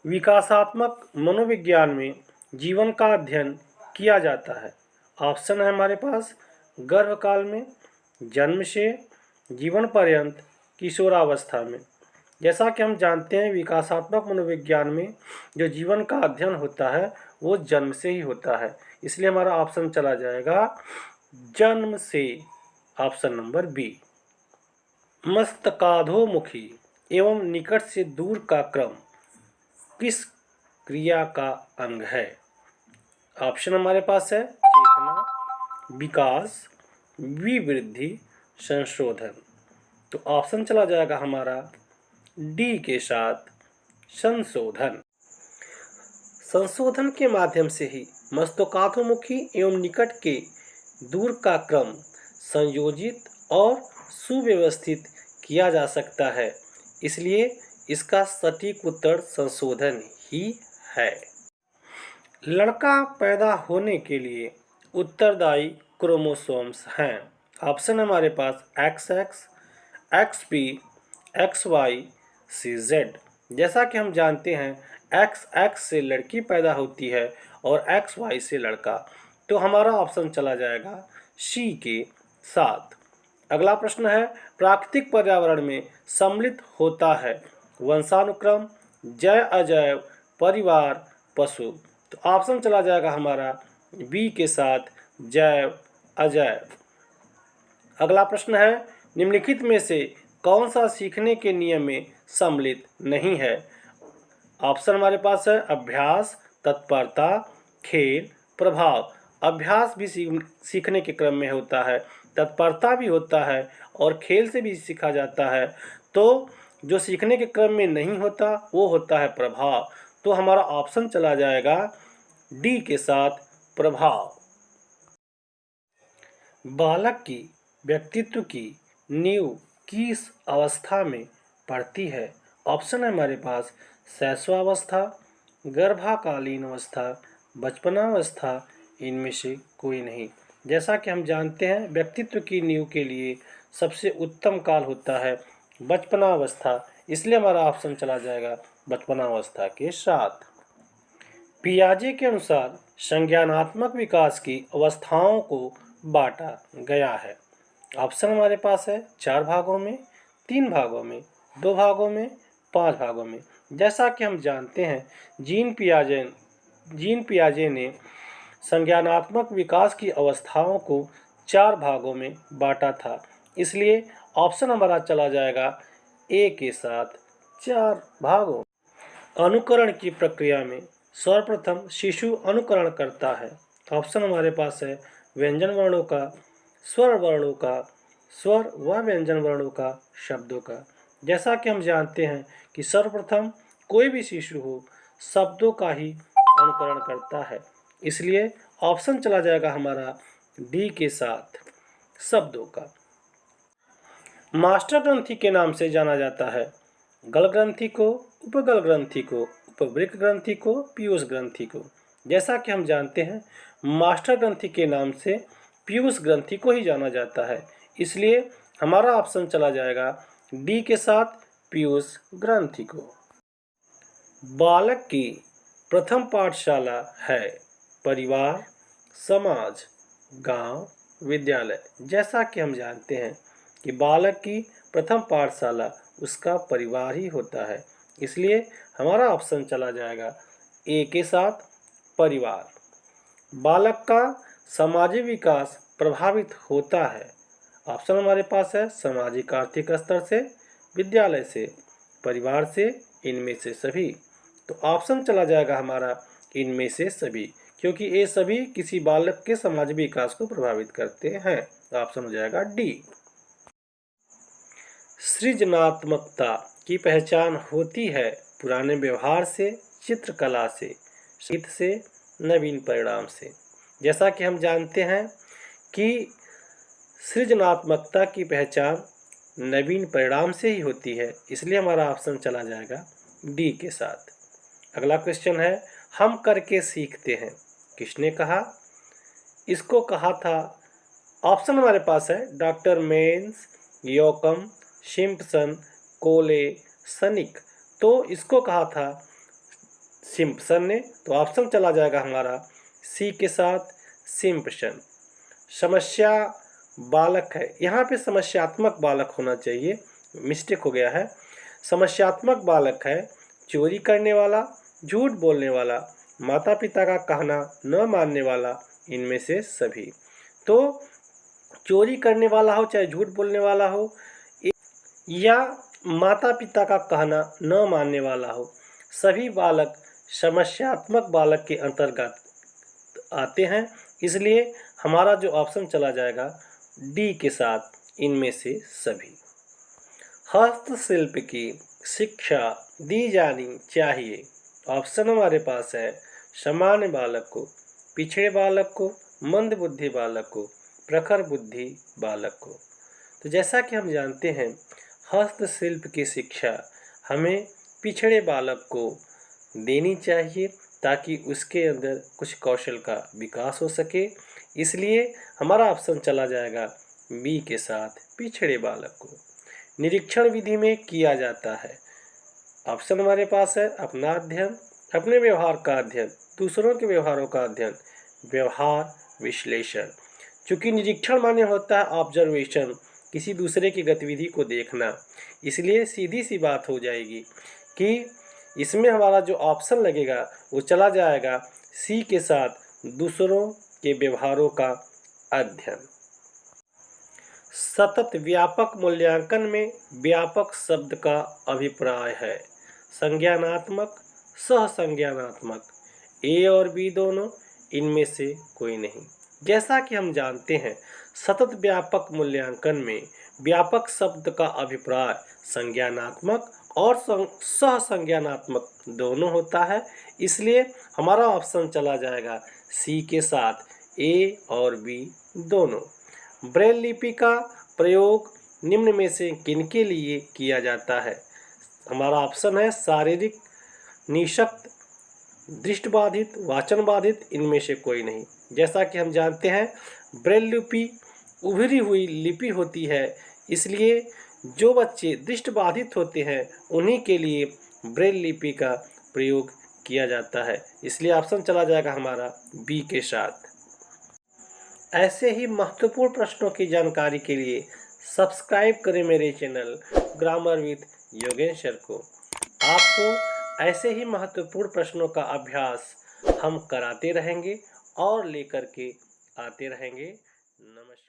विकासात्मक मनोविज्ञान में जीवन का अध्ययन किया जाता है। ऑप्शन है हमारे पास गर्भकाल में, जन्म से, जीवन पर्यंत, किशोरावस्था में। जैसा कि हम जानते हैं विकासात्मक मनोविज्ञान में जो जीवन का अध्ययन होता है वो जन्म से ही होता है, इसलिए हमारा ऑप्शन चला जाएगा जन्म से, ऑप्शन नंबर बी। मस्तकाधोमुखी एवं निकट से दूर का क्रम किस क्रिया का अंग है? ऑप्शन हमारे पास है चेतना, विकास, विवृद्धि, संशोधन। तो ऑप्शन चला जाएगा हमारा डी के साथ संशोधन। संशोधन के माध्यम से ही मस्तकाधोमुखी एवं निकट के दूर का क्रम संयोजित और सुव्यवस्थित किया जा सकता है, इसलिए इसका सटीक उत्तर संशोधन ही है। लड़का पैदा होने के लिए उत्तरदायी क्रोमोसोम्स हैं। ऑप्शन हमारे पास XX, XP, XY, CZ। जैसा कि हम जानते हैं XX से लड़की पैदा होती है और XY से लड़का, तो हमारा ऑप्शन चला जाएगा C के साथ। अगला प्रश्न है प्राकृतिक पर्यावरण में सम्मिलित होता है वंशानुक्रम, जैव अजैव, परिवार, पशु। तो ऑप्शन चला जाएगा हमारा बी के साथ जैव अजैव। अगला प्रश्न है निम्नलिखित में से कौन सा सीखने के नियम में सम्मिलित नहीं है? ऑप्शन हमारे पास है अभ्यास, तत्परता, खेल, प्रभाव। अभ्यास भी सीखने के क्रम में होता है, तत्परता भी होता है और खेल से भी सीखा जाता है। तो जो सीखने के क्रम में नहीं होता वो होता है प्रभाव। तो हमारा ऑप्शन चला जाएगा डी के साथ प्रभाव। बालक की व्यक्तित्व की नींव किस अवस्था में पड़ती है? ऑप्शन है हमारे पास शैशवावस्था, गर्भाकालीन अवस्था, बचपनावस्था, इनमें से कोई नहीं। जैसा कि हम जानते हैं व्यक्तित्व की नींव के लिए सबसे उत्तम काल होता है बचपनावस्था, इसलिए हमारा ऑप्शन चला जाएगा बचपनावस्था के साथ। पियाजे के अनुसार संज्ञानात्मक विकास की अवस्थाओं को बांटा गया है। ऑप्शन हमारे पास है 4 भागों में, 3 भागों में, 2 भागों में, 5 भागों में। जैसा कि हम जानते हैं जीन पियाजे ने संज्ञानात्मक विकास की अवस्थाओं को 4 भागों में बांटा था, इसलिए ऑप्शन हमारा चला जाएगा ए के साथ 4 भागों। अनुकरण की प्रक्रिया में सर्वप्रथम शिशु अनुकरण करता है। ऑप्शन हमारे पास है व्यंजन वर्णों का, स्वर वर्णों का, स्वर व व्यंजन वर्णों का, शब्दों का। जैसा कि हम जानते हैं कि सर्वप्रथम कोई भी शिशु हो शब्दों का ही अनुकरण करता है, इसलिए ऑप्शन चला जाएगा हमारा डी के साथ शब्दों का। मास्टर ग्रंथि के नाम से जाना जाता है गल ग्रंथि को, उपगल ग्रंथि को, उपवृक्क ग्रंथि को, पीयूष ग्रंथि को। जैसा कि हम जानते हैं मास्टर ग्रंथि के नाम से पीयूष ग्रंथि को ही जाना जाता है, इसलिए हमारा ऑप्शन चला जाएगा डी के साथ पीयूष ग्रंथि को। बालक की प्रथम पाठशाला है परिवार, समाज, गांव, विद्यालय। जैसा कि हम जानते हैं कि बालक की प्रथम पाठशाला उसका परिवार ही होता है, इसलिए हमारा ऑप्शन चला जाएगा ए के साथ परिवार। बालक का सामाजिक विकास प्रभावित होता है। ऑप्शन हमारे पास है सामाजिक आर्थिक स्तर से, विद्यालय से, परिवार से, इनमें से सभी। तो ऑप्शन चला जाएगा हमारा इनमें से सभी, क्योंकि ये सभी किसी बालक के सामाजिक विकास को प्रभावित करते हैं। ऑप्शन हो जाएगा डी। सृजनात्मकता की पहचान होती है पुराने व्यवहार से, चित्रकला से, संगीत से, नवीन परिणाम से। जैसा कि हम जानते हैं कि सृजनात्मकता की पहचान नवीन परिणाम से ही होती है, इसलिए हमारा ऑप्शन चला जाएगा डी के साथ। अगला क्वेश्चन है हम करके सीखते हैं किसने कहा? इसको कहा था, ऑप्शन हमारे पास है डॉक्टर मेंस, योकम, सिम्पसन, कोले, सनिक। तो इसको कहा था सिम्पसन ने, तो ऑप्शन चला जाएगा हमारा सी के साथ सिम्पसन। समस्या बालक है, यहाँ पे समस्यात्मक बालक होना चाहिए, मिस्टेक हो गया है। समस्यात्मक बालक है चोरी करने वाला, झूठ बोलने वाला, माता पिता का कहना न मानने वाला, इनमें से सभी। तो चोरी करने वाला हो चाहे झूठ बोलने वाला हो या माता पिता का कहना न मानने वाला हो, सभी बालक समस्यात्मक बालक के अंतर्गत आते हैं। इसलिए हमारा जो ऑप्शन चला जाएगा डी के साथ, इनमें से सभी। हस्तशिल्प की शिक्षा दी जानी चाहिए। ऑप्शन हमारे पास है सामान्य बालक को, पिछड़े बालक को, मंदबुद्धि बालक को, प्रखर बुद्धि बालक को। तो जैसा कि हम जानते हैं हस्तशिल्प की शिक्षा हमें पिछड़े बालक को देनी चाहिए ताकि उसके अंदर कुछ कौशल का विकास हो सके। इसलिए हमारा ऑप्शन चला जाएगा बी के साथ, पिछड़े बालक को। निरीक्षण विधि में किया जाता है। ऑप्शन हमारे पास है अपना अध्ययन, अपने व्यवहार का अध्ययन, दूसरों के व्यवहारों का अध्ययन, व्यवहार विश्लेषण। चूँकि निरीक्षण माने होता है ऑब्जर्वेशन, किसी दूसरे की गतिविधि को देखना, इसलिए सीधी सी बात हो जाएगी कि इसमें हमारा जो ऑप्शन लगेगा वो चला जाएगा सी के साथ, दूसरों के व्यवहारों का अध्ययन। सतत व्यापक मूल्यांकन में व्यापक शब्द का अभिप्राय है संज्ञानात्मक, सहसंज्ञानात्मक, ए और बी दोनों, इनमें से कोई नहीं। जैसा कि हम जानते हैं सतत व्यापक मूल्यांकन में व्यापक शब्द का अभिप्राय संज्ञानात्मक और सहसंज्ञानात्मक दोनों होता है। इसलिए हमारा ऑप्शन चला जाएगा सी के साथ, ए और बी दोनों। ब्रेल लिपि का प्रयोग निम्न में से किनके लिए किया जाता है? हमारा ऑप्शन है शारीरिक, निशक्त, दृष्टिबाधित, वाचन बाधित, इनमें से कोई नहीं। जैसा कि हम जानते हैं ब्रेल लिपि उभरी हुई लिपि होती है, इसलिए जो बच्चे दृष्टिबाधित होते हैं उन्हीं के लिए ब्रेल लिपि का प्रयोग किया जाता है। इसलिए ऑप्शन चला जाएगा हमारा बी के साथ। ऐसे ही महत्वपूर्ण प्रश्नों की जानकारी के लिए सब्सक्राइब करें मेरे channel grammar with Yogesh sir को। आपको ऐसे ही महत्वपूर्ण प्रश्नों का अभ्यास हम कराते रहेंगे और लेकर के आते रहेंगे। नमस्कार।